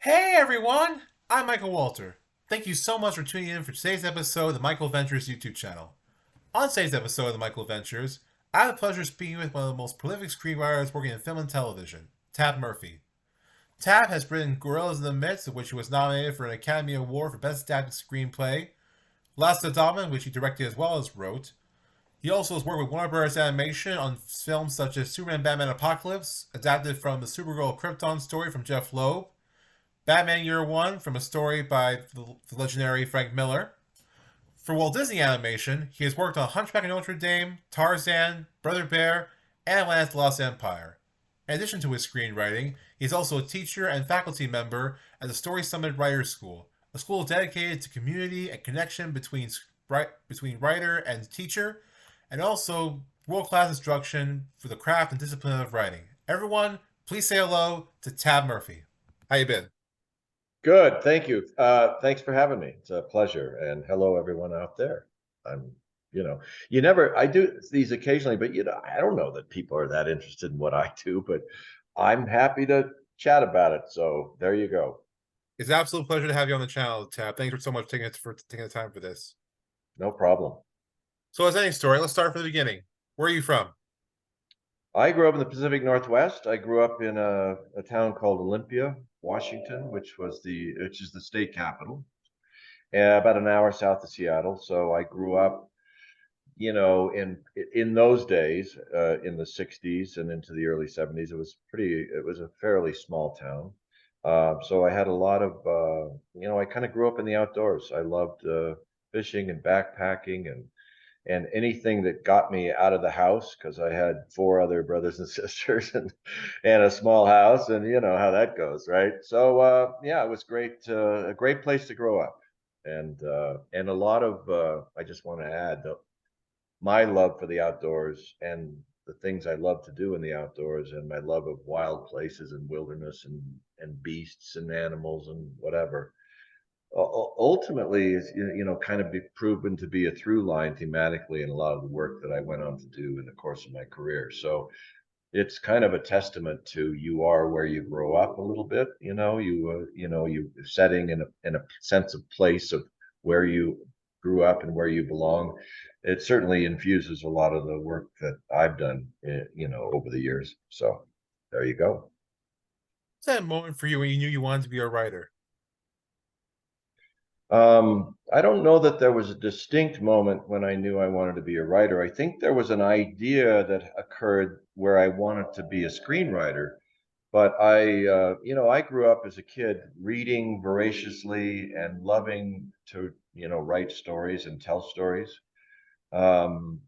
Hey everyone! I'm Michael Walter. Thank you so much for tuning in for today's episode of the Michael Ventures YouTube channel. On today's episode of the Michael Ventures, I have the pleasure of speaking with one of the most prolific screenwriters working in film and television, Tab Murphy. Tab has written Gorillas in the Mist, which he was nominated for an Academy Award for Best Adapted Screenplay, Last of the Dawn, which he directed as well as wrote. He also has worked with Warner Bros. Animation on films such as Superman Batman Apocalypse, adapted from the Supergirl Krypton story from Jeff Loeb, Batman Year One from a story by the legendary Frank Miller. For Walt Disney Animation, he has worked on Hunchback of Notre Dame, Tarzan, Brother Bear, and Atlantis the Lost Empire. In addition to his screenwriting, he is also a teacher and faculty member at the Story Summit Writers School, a school dedicated to community and connection between writer and teacher, and also world-class instruction for the craft and discipline of writing. Everyone, please say hello to Tab Murphy. How you been? Good, thank you. Thanks for having me. It's a pleasure. And hello, everyone out there. I'm, you never, I do these occasionally, but I don't know that people are that interested in what I do, but I'm happy to chat about it. So there you go. It's an absolute pleasure to have you on the channel, Tab. Thanks for so much for taking the time for this. No problem. So, as any story, let's start from the beginning. Where are you from? I grew up in the Pacific Northwest. I grew up in a town called Olympia, Washington, which is the state capital, about an hour south of Seattle. So I grew up in those days, in the 60s and into the early 70s, it was a fairly small town. So I had a lot of, I kind of grew up in the outdoors. I loved fishing and backpacking and anything that got me out of the house because I had four other brothers and sisters and a small house, and you know how that goes, right? So yeah, it was great, a great place to grow up, and a lot of I just want to add that my love for the outdoors and the things I love to do in the outdoors and my love of wild places and wilderness and beasts and animals and whatever ultimately is kind of be proven to be a through line thematically in a lot of the work that I went on to do in the course of my career. So it's kind of a testament to you are where you grow up a little bit, you setting in a sense of place of where you grew up and where you belong. It certainly infuses a lot of the work that I've done, over the years. So there you go. What's that moment for you when you knew you wanted to be a writer? I don't know that there was a distinct moment when I knew I wanted to be a writer. I think there was an idea that occurred where I wanted to be a screenwriter. But I grew up as a kid reading voraciously and loving to, write stories and tell stories. Um,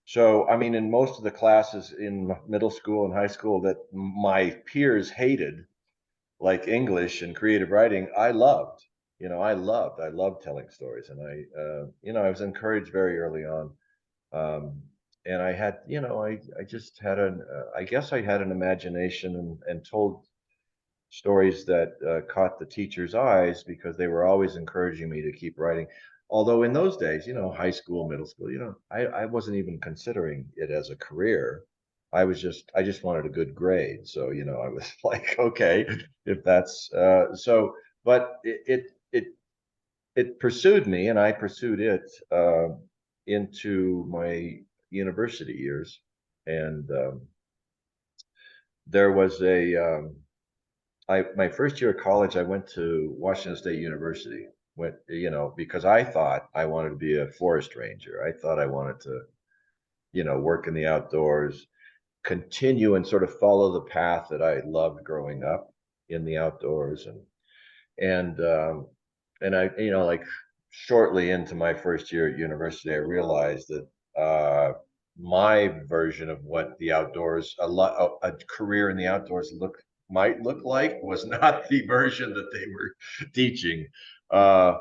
so, I mean, in most of the classes in middle school and high school that my peers hated, like English and creative writing, I loved. I loved telling stories, and I was encouraged very early on. And I had, I just had I guess I had an imagination and told stories that caught the teacher's eyes because they were always encouraging me to keep writing. Although in those days, high school, middle school, I wasn't even considering it as a career. I just wanted a good grade. So, I was like, okay, if that's but it pursued me and I pursued it into my university years. And there was my first year of college, I went to Washington State University. Because I thought I wanted to be a forest ranger. I thought I wanted to, work in the outdoors, continue and sort of follow the path that I loved growing up in the outdoors, and I, like shortly into my first year at university, I realized that my version of what the outdoors, a career in the outdoors might look like was not the version that they were teaching. Uh,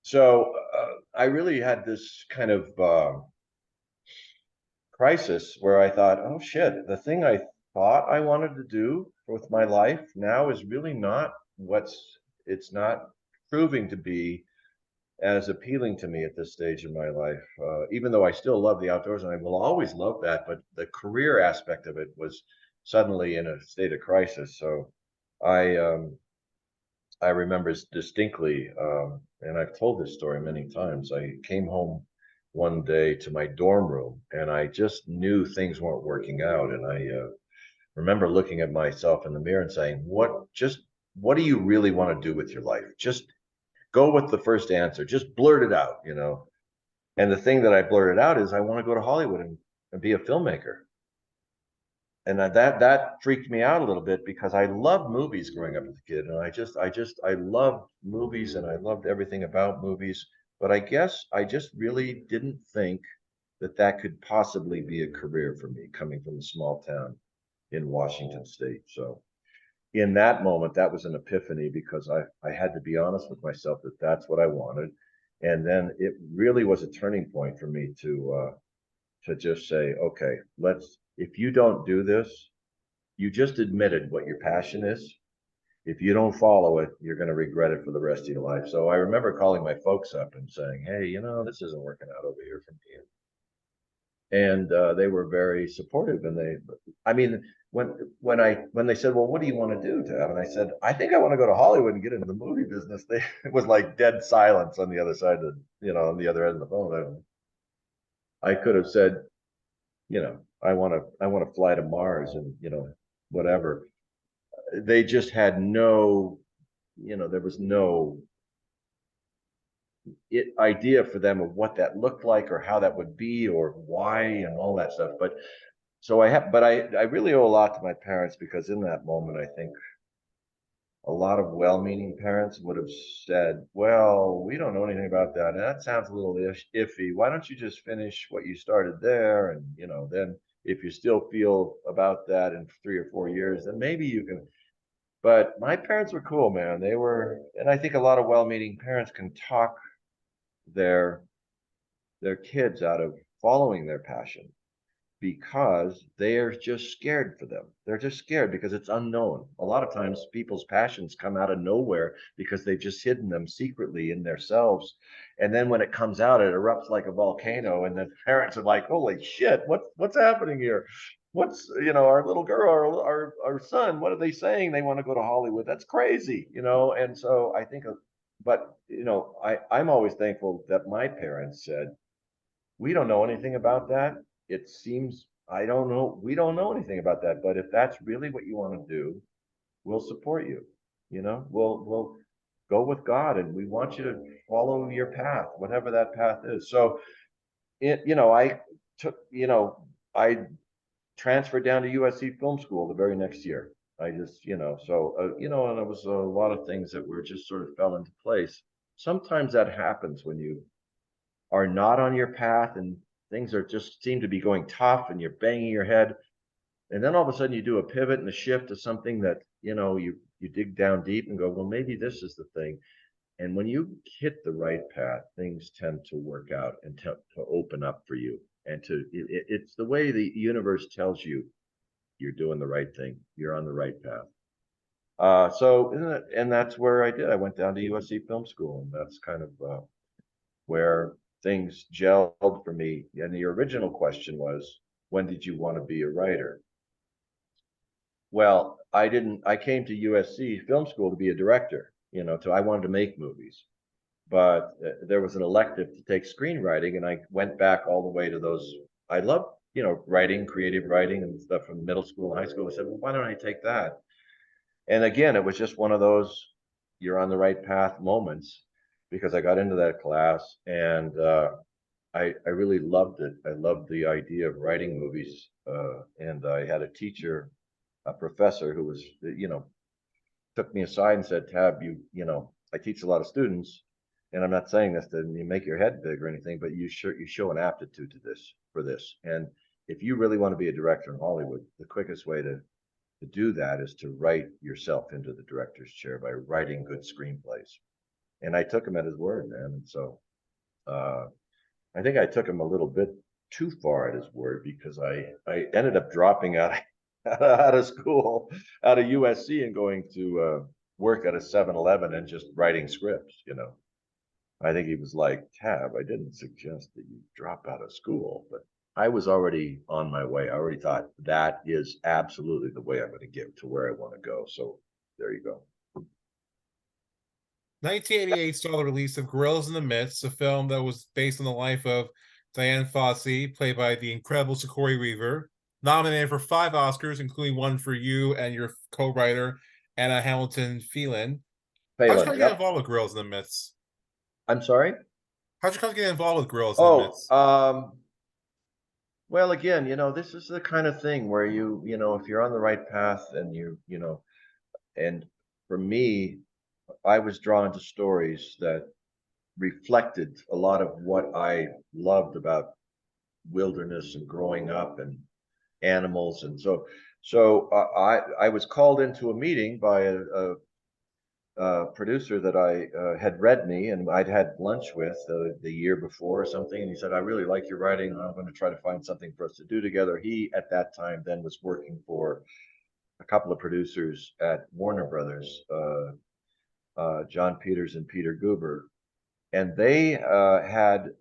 so I really had this kind of crisis where I thought, oh shit, the thing I thought I wanted to do with my life now is really not it's not proving to be as appealing to me at this stage in my life. Even though I still love the outdoors and I will always love that, but the career aspect of it was suddenly in a state of crisis. So I I remember distinctly, and I've told this story many times. I came home one day to my dorm room, and I just knew things weren't working out. And I remember looking at myself in the mirror and saying, what do you really want to do with your life? Just go with the first answer. Just blurt it out, you know." And the thing that I blurted out is, I want to go to Hollywood and be a filmmaker. And that freaked me out a little bit because I loved movies growing up as a kid, and I loved movies and I loved everything about movies. But I guess I just really didn't think that that could possibly be a career for me, coming from a small town in Washington State. So in that moment, that was an epiphany, because I had to be honest with myself that that's what I wanted. And then it really was a turning point for me to just say, okay, if you don't do this, you just admitted what your passion is. If you don't follow it, you're going to regret it for the rest of your life. So I remember calling my folks up and saying, hey, this isn't working out over here for me. And they were very supportive. And I mean, when they said, well, what do you want to do, Tab? And I said, I think I want to go to Hollywood and get into the movie business. It was like dead silence on the other side of on the other end of the phone. I could have said, I want to fly to Mars and, whatever. They just had no, there was no idea for them of what that looked like or how that would be or why and all that stuff. But I really owe a lot to my parents, because in that moment, I think a lot of well-meaning parents would have said, well, we don't know anything about that. And that sounds a little iffy. Why don't you just finish what you started there? And, then if you still feel about that in 3 or 4 years, then maybe you can. But my parents were cool, man. And I think a lot of well-meaning parents can talk their kids out of following their passion, because they're just scared for them. They're just scared because it's unknown. A lot of times people's passions come out of nowhere because they've just hidden them secretly in themselves. And then when it comes out, it erupts like a volcano. And the parents are like, holy shit, what's happening here? What's, our little girl, our son, what are they saying? They want to go to Hollywood. That's crazy, And so I think, but, I'm always thankful that my parents said, we don't know anything about that. It seems, I don't know, we don't know anything about that. But if that's really what you want to do, we'll support you. We'll go with God, and we want you to follow your path, whatever that path is. So I took, I transferred down to USC Film School the very next year. I just, and it was a lot of things that were just sort of fell into place. Sometimes that happens when you are not on your path and things are just seem to be going tough and you're banging your head, and then all of a sudden you do a pivot and a shift to something that you dig down deep and go, well, maybe this is the thing. And when you hit the right path, things tend to work out and to open up for you, and it's the way the universe tells you you're doing the right thing, you're on the right path. And that's where I went down to USC Film School, and that's kind of where things gelled for me. And the original question was, when did you want to be a writer? Well, I came to USC Film School to be a director, I wanted to make movies. But there was an elective to take screenwriting, and I went back all the way to those. I love, writing, creative writing and stuff from middle school and high school. I said, well, why don't I take that? And again, it was just one of those you're on the right path moments, because I got into that class, and I really loved it. I loved the idea of writing movies, and I had a teacher, a professor, who was, took me aside and said, Tab, I teach a lot of students, and I'm not saying this to make your head big or anything, but you show an aptitude for this. And if you really want to be a director in Hollywood, the quickest way to do that is to write yourself into the director's chair by writing good screenplays. And I took him at his word, man. And so I think I took him a little bit too far at his word, because I ended up dropping out out of school, out of USC, and going to work at a 7-Eleven and just writing scripts. I think he was like, Tab, I didn't suggest that you drop out of school, but I was already on my way. I already thought that is absolutely the way I'm going to get to where I want to go. So there you go. 1988 saw the release of Gorillas in the Mist, a film that was based on the life of Diane Fossey, played by the incredible Sigourney Weaver, nominated for 5 Oscars, including one for you and your co-writer Anna Hamilton Phelan. How'd you Phelan, come to get yep. involved with Gorillas in the Mist? I'm sorry. How'd you come to get involved with Gorillas in the Oh, Mist? well, again, this is the kind of thing where if you're on the right path and and for me, I was drawn to stories that reflected a lot of what I loved about wilderness and growing up and animals, and I was called into a meeting by a producer that I had read me and I'd had lunch with the year before or something, and he said, "I really like your writing. I'm going to try to find something for us to do together." He at that time then was working for a couple of producers at Warner Brothers, John Peters and Peter Guber, and they had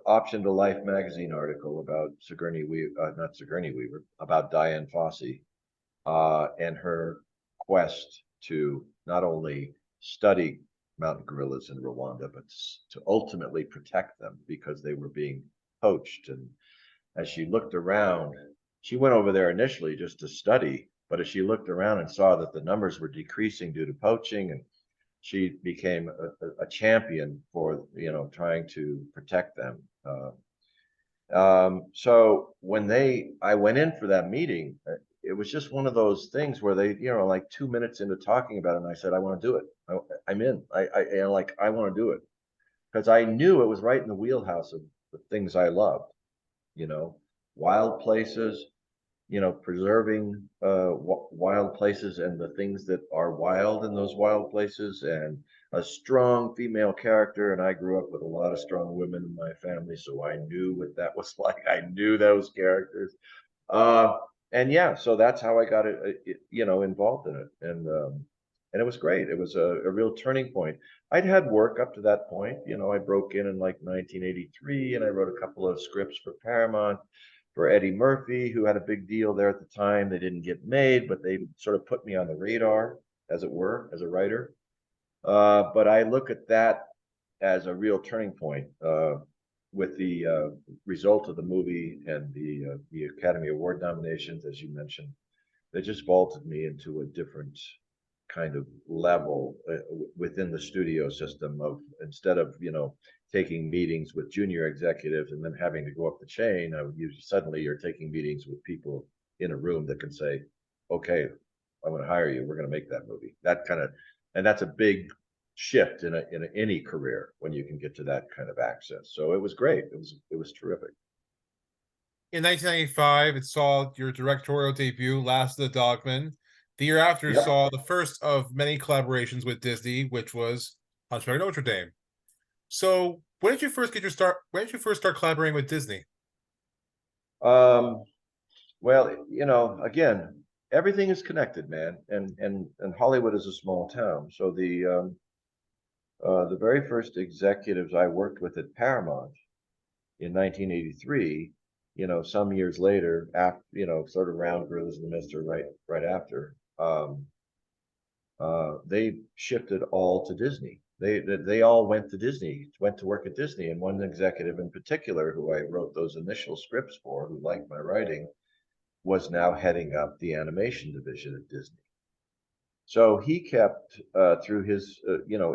optioned a Life magazine article about Sigourney Weaver, not Sigourney Weaver, about Diane Fossey and her quest to not only study mountain gorillas in Rwanda, but to ultimately protect them because they were being poached. And as she looked around, she went over there initially just to study, but as she looked around and saw that the numbers were decreasing due to poaching, and she became a champion for trying to protect them. So when I went in for that meeting, it was just one of those things where they, like 2 minutes into talking about it, and I said, "I want to do it. I'm in. I want to do it," because I knew it was right in the wheelhouse of the things I loved. You know, wild places, preserving wild places and the things that are wild in those wild places, and a strong female character. And I grew up with a lot of strong women in my family, so I knew what that was like. I knew those characters. Uh, and yeah, so that's how I got involved in it. And it was great. It was a real turning point. I'd had work up to that point. I broke in like 1983, and I wrote a couple of scripts for Paramount for Eddie Murphy, who had a big deal there at the time. They didn't get made, but they sort of put me on the radar, as it were, as a writer. But I look at that as a real turning point with the result of the movie and the Academy Award nominations, as you mentioned. They just vaulted me into a different kind of level within the studio system of, instead of taking meetings with junior executives and then having to go up the chain, suddenly you're taking meetings with people in a room that can say, "Okay, I'm going to hire you. We're going to make that movie." That kind of, and that's a big shift in any career when you can get to that kind of access. So it was great. It was terrific. In 1995, it saw your directorial debut, Last of the Dogman. The year after Yep. saw the first of many collaborations with Disney, which was Hunchback of Notre Dame. So, when did you first get your start? When did you first start collaborating with Disney? Um, well, again, everything is connected, man, and Hollywood is a small town. So the very first executives I worked with at Paramount in 1983, some years later, after sort of around Gorillas in the Mist, or right after, they shifted all to Disney. They all went to Disney, went to work at Disney, and one executive in particular, who I wrote those initial scripts for, who liked my writing, was now heading up the animation division at Disney. So he kept through his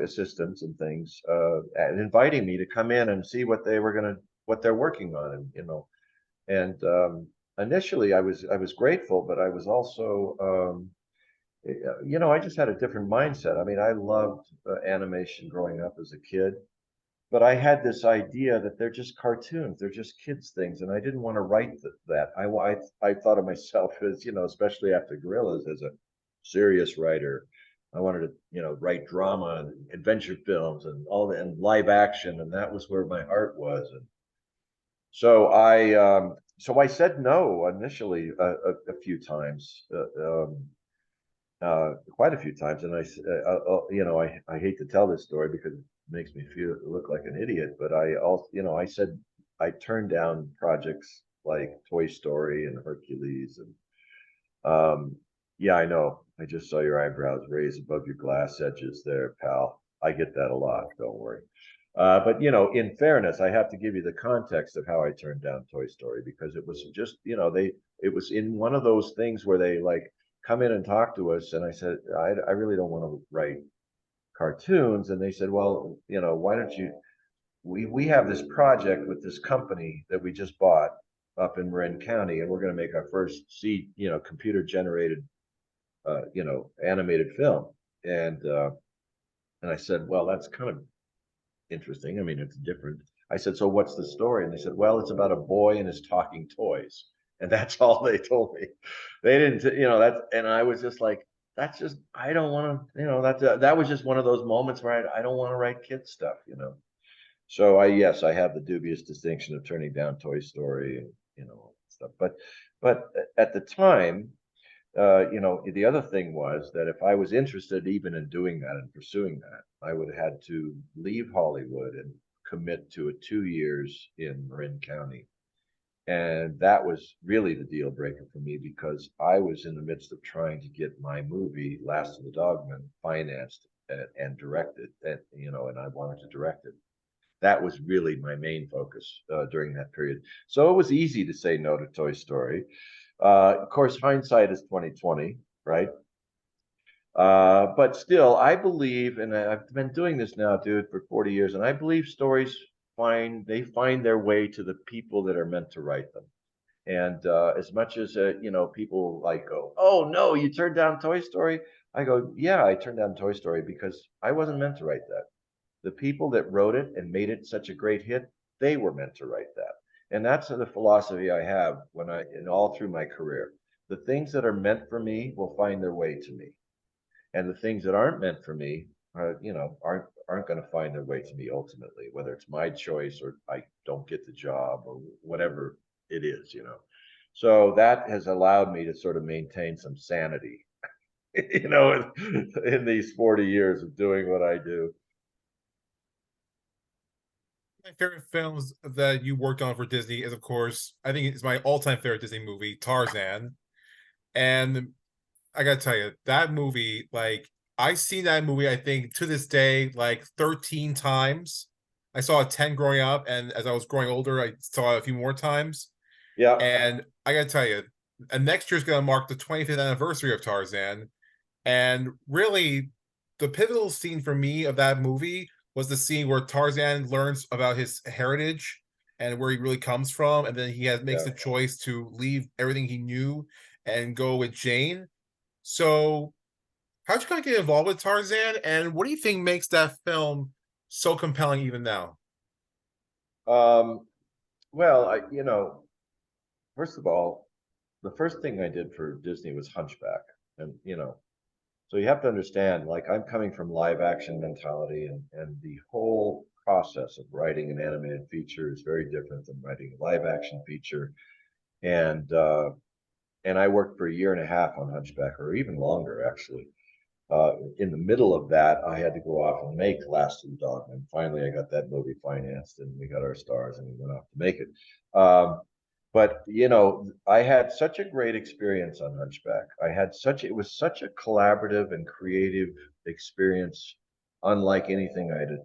assistants and things, and inviting me to come in and see what they're working on, and initially I was grateful, but I was also I just had a different mindset. I mean, I loved animation growing up as a kid, but I had this idea that they're just cartoons, they're just kids things, and I didn't want to write that. I thought of myself as, especially after Gorillas, as a serious writer. I wanted to, write drama and adventure films and and live action, and that was where my heart was. And so I said no initially a few times. Quite a few times, and I hate to tell this story because it makes me look like an idiot, but I also, I said I turned down projects like Toy Story and Hercules, and yeah, I know I just saw your eyebrows raise above your glass edges there, pal. I get that a lot. Don't worry. But in fairness, I have to give you the context of how I turned down Toy Story because it was just, it was in one of those things where they like come in and talk to us, and I said, I really don't want to write cartoons, and they said, well, why don't you? We have this project with this company that we just bought up in Marin County, and we're going to make our first computer generated animated film. And I said, well, that's kind of interesting. I mean, it's different. I said, so what's the story? And they said, well, it's about a boy and his talking toys. And that's all they told me. They didn't, that's, and I was just like, that's just, I don't want to, that was just one of those moments where I don't want to write kid stuff. So yes, I have the dubious distinction of turning down Toy Story and, stuff. But at the time, the other thing was that if I was interested even in doing that and pursuing that, I would have had to leave Hollywood and commit to 2 years in Marin County. And that was really the deal breaker for me because I was in the midst of trying to get my movie, Last of the Dogmen, financed and directed, and I wanted to direct it. That was really my main focus during that period. So it was easy to say no to Toy Story. Of course, hindsight is 2020, right? But still, I believe, and I've been doing this now, dude, for 40 years, and I believe stories find their way to the people that are meant to write them. And as much as people like go, "Oh no, you turned down Toy Story," I go, "Yeah, I turned down Toy Story because I wasn't meant to write that. The people that wrote it and made it such a great hit, they were meant to write that." And that's the philosophy I have in all through my career. The things that are meant for me will find their way to me, and the things that aren't meant for me, aren't going to find their way to me ultimately, whether it's my choice or I don't get the job or whatever it is. So that has allowed me to sort of maintain some sanity, in these 40 years of doing what I do. My favorite films that you worked on for Disney is, of course, I think it's my all-time favorite Disney movie, Tarzan. And I gotta tell you, that movie, like, I've seen that movie, I think, to this day, like 13 times. I saw it 10 growing up, and as I was growing older, I saw it a few more times. Yeah, And I gotta tell you, and next year's gonna mark the 25th anniversary of Tarzan. And really, the pivotal scene for me of that movie was the scene where Tarzan learns about his heritage and where he really comes from, and then makes yeah. the choice to leave everything he knew and go with Jane. So, how'd you kind of get involved with Tarzan, and what do you think makes that film so compelling even now? Um, well, first of all, the first thing I did for Disney was Hunchback, and so you have to understand, like I'm coming from live action mentality, and the whole process of writing an animated feature is very different than writing a live action feature. And I worked for a year and a half on Hunchback, or even longer actually. In the middle of that, I had to go off and make Last of the Dog, and finally I got that movie financed, and we got our stars, and we went off to make it. But I had such a great experience on Hunchback. It was such a collaborative and creative experience, unlike anything I had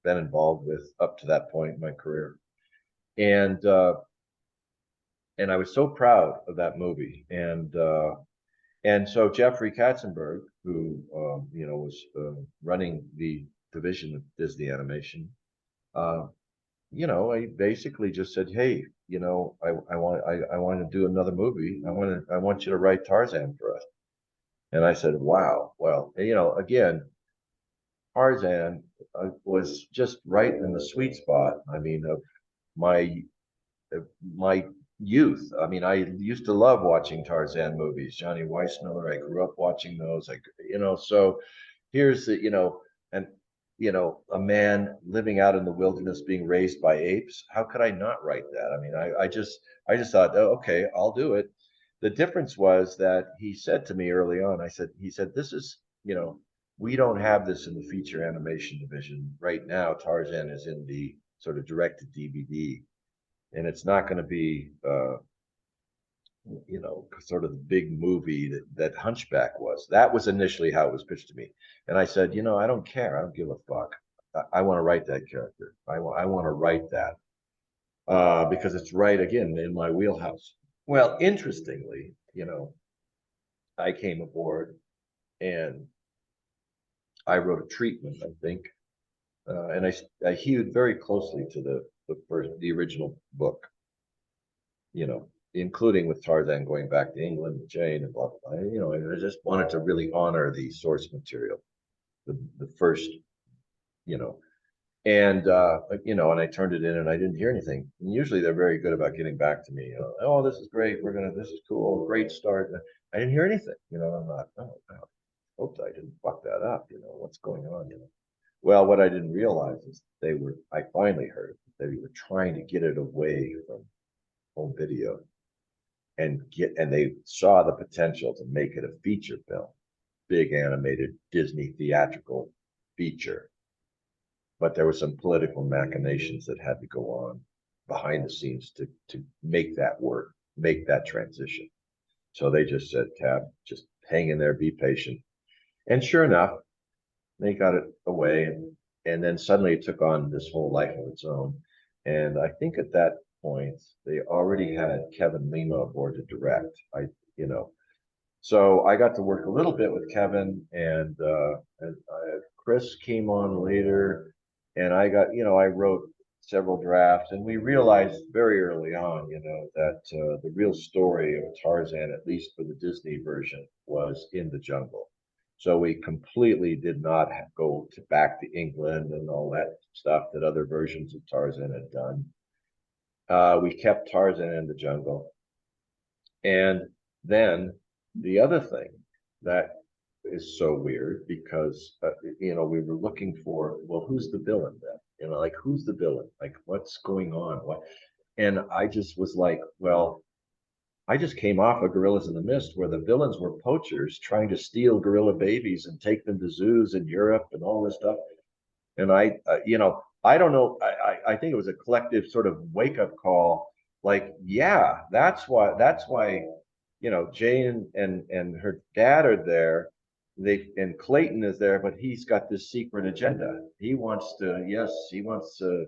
been involved with up to that point in my career. And I was so proud of that movie. And so Jeffrey Katzenberg, who was running the division of Disney Animation, uh, I basically just said, "Hey, I want to do another movie. I want you to write Tarzan for us." And I said, "Wow, well, again, Tarzan was just right in the sweet spot. I mean, of my my youth. I mean, I used to love watching Tarzan movies. Johnny Weissmuller. I grew up watching those. So here's and a man living out in the wilderness being raised by apes. How could I not write that? I mean, I just thought, oh, okay, I'll do it. The difference was that he said to me early on, he said, this is, we don't have this in the feature animation division right now. Tarzan is in the sort of direct to DVD, and it's not going to be sort of the big movie that Hunchback was. That was initially how it was pitched to me. And I said, I don't care. I don't give a fuck. I want to write that character. I want to write that because it's right again in my wheelhouse. Well, interestingly, I came aboard and I wrote a treatment, I think, and I hewed very closely to the original book, including with Tarzan going back to England with Jane and blah blah blah. And I just wanted to really honor the source material, the first, you know, and I turned it in and I didn't hear anything. And usually they're very good about getting back to me. Oh, this is great. This is cool. Great start. I didn't hear anything. I'm not. Oh, I hope I didn't fuck that up. What's going on? Well, what I didn't realize is I finally heard it. They were trying to get it away from home video and they saw the potential to make it a feature film, big animated Disney theatrical feature. But there were some political machinations that had to go on behind the scenes to make that work, make that transition. So they just said, Tab, just hang in there, be patient. And sure enough, they got it away, and then suddenly it took on this whole life of its own. And I think at that point they already had Kevin Lima aboard to direct. So I got to work a little bit with Kevin, and Chris came on later, and I wrote several drafts, and we realized very early on, that the real story of Tarzan, at least for the Disney version, was in the jungle. So we completely did not go back to England and all that stuff that other versions of Tarzan had done. We kept Tarzan in the jungle. And then the other thing that is so weird because, we were looking for, well, who's the villain then? Like, who's the villain? Like, what's going on? And I just was like, well, I just came off of Gorillas in the Mist, where the villains were poachers trying to steal gorilla babies and take them to zoos in Europe and all this stuff. And I don't know. I think it was a collective sort of wake up call. Like, yeah, that's why, Jane and her dad are there. And Clayton is there, but he's got this secret agenda. He wants the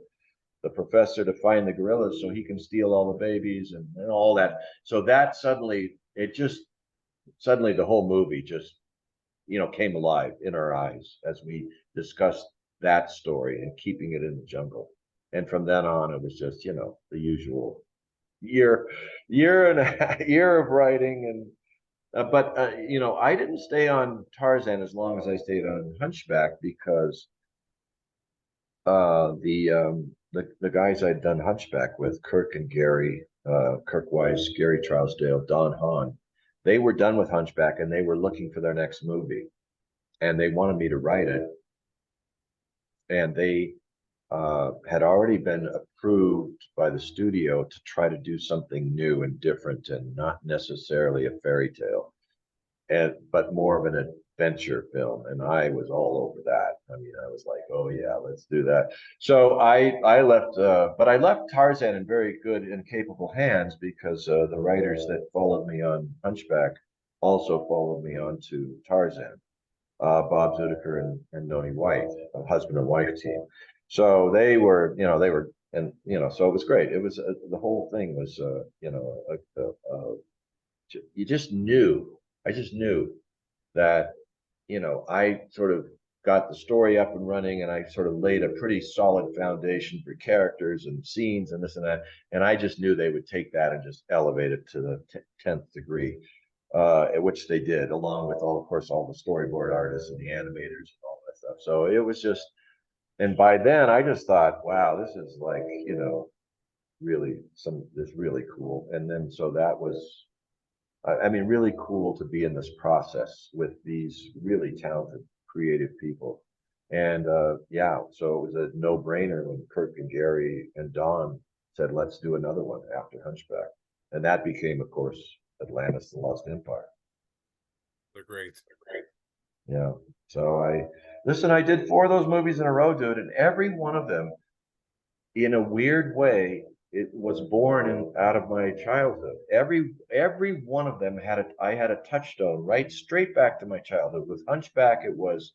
professor to find the gorillas so he can steal all the babies and all that. So that suddenly the whole movie just, came alive in our eyes as we discussed that story and keeping it in the jungle. And from then on, it was just, the usual year, year of writing. But I didn't stay on Tarzan as long as I stayed on Hunchback because the guys I'd done Hunchback with, Kirk and Gary, Kirk Weiss, Gary Trousdale, Don Hahn, they were done with Hunchback and they were looking for their next movie, and they wanted me to write it, and they had already been approved by the studio to try to do something new and different and not necessarily a fairy tale, but more of an adventure film, and I was all over that. I mean, I was like, oh yeah, let's do that. So I left, but I left Tarzan in very good and capable hands because the writers that followed me on Hunchback also followed me on to Tarzan, Bob Zudiker and Noni White, a husband and wife team. So and so it was great. It was the whole thing was, you just knew. I just knew that, I sort of got the story up and running, and I sort of laid a pretty solid foundation for characters and scenes and this and that. And I just knew they would take that and just elevate it to the 10th degree, which they did, along with of course, all the storyboard artists and the animators and all that stuff. So it was just, and by then I just thought, wow, this is like, really this really cool. And then so that was, I mean, really cool to be in this process with these really talented, creative people. And yeah, so it was a no-brainer when Kirk and Gary and Don said, let's do another one after Hunchback. And that became, of course, Atlantis, the Lost Empire. They're great. Yeah. So I did 4 of those movies in a row, dude, and every one of them, in a weird way, it was born out of my childhood. Every one of them I had a touchstone right straight back to my childhood. With Hunchback, it was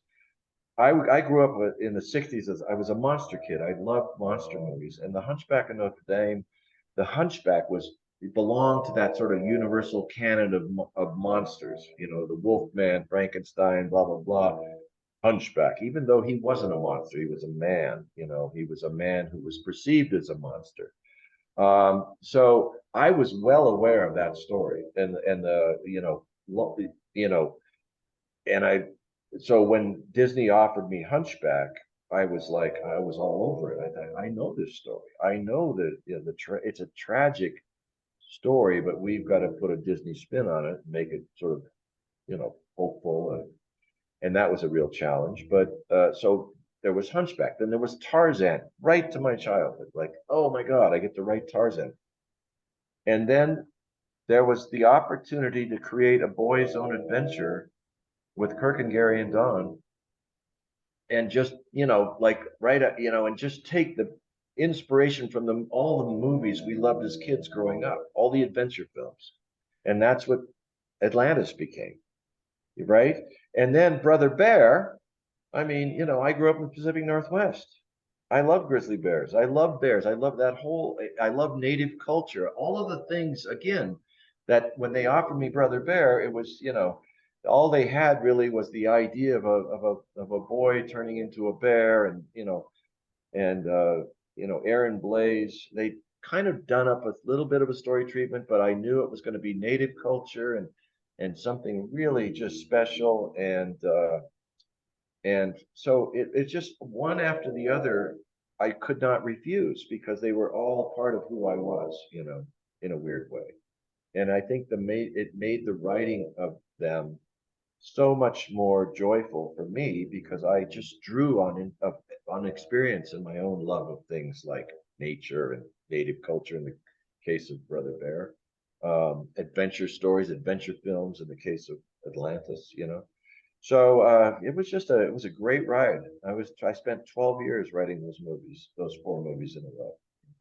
I grew up in the '60s as I was a monster kid. I loved monster movies, and The Hunchback of Notre Dame, The Hunchback was it belonged to that sort of universal canon of monsters. You know, the Wolfman, Frankenstein, blah blah blah. Hunchback, even though he wasn't a monster, he was a man. You know, he was a man who was perceived as a monster. So I was well aware of that story, and the you know, and I so when Disney offered me Hunchback, I was like, I was all over it. I thought, I know this story. I know that it's a tragic story, but we've got to put a Disney spin on it and make it sort of hopeful, and that was a real challenge. But so there was Hunchback, then there was Tarzan, right to my childhood. Like, oh my God, I get to write Tarzan, and then there was the opportunity to create a boy's own adventure with Kirk and Gary and Don, and just like and just take the inspiration from all the movies we loved as kids growing up, all the adventure films, and that's what Atlantis became, right? And then Brother Bear, I mean, I grew up in the Pacific Northwest. I love grizzly bears. I love bears. I love that whole. I love native culture. All of the things again that when they offered me Brother Bear, it was all they had really was the idea of a boy turning into a bear, and Aaron Blaze. They kind of done up a little bit of a story treatment, but I knew it was going to be native culture and something really just special, and so it's just one after the other. I could not refuse because they were all part of who I was, in a weird way. And I think it made the writing of them so much more joyful for me because I just drew on experience and my own love of things like nature and native culture in the case of Brother Bear, adventure stories, adventure films in the case of Atlantis. So it was a great ride. I spent 12 years writing those 4 movies in a row.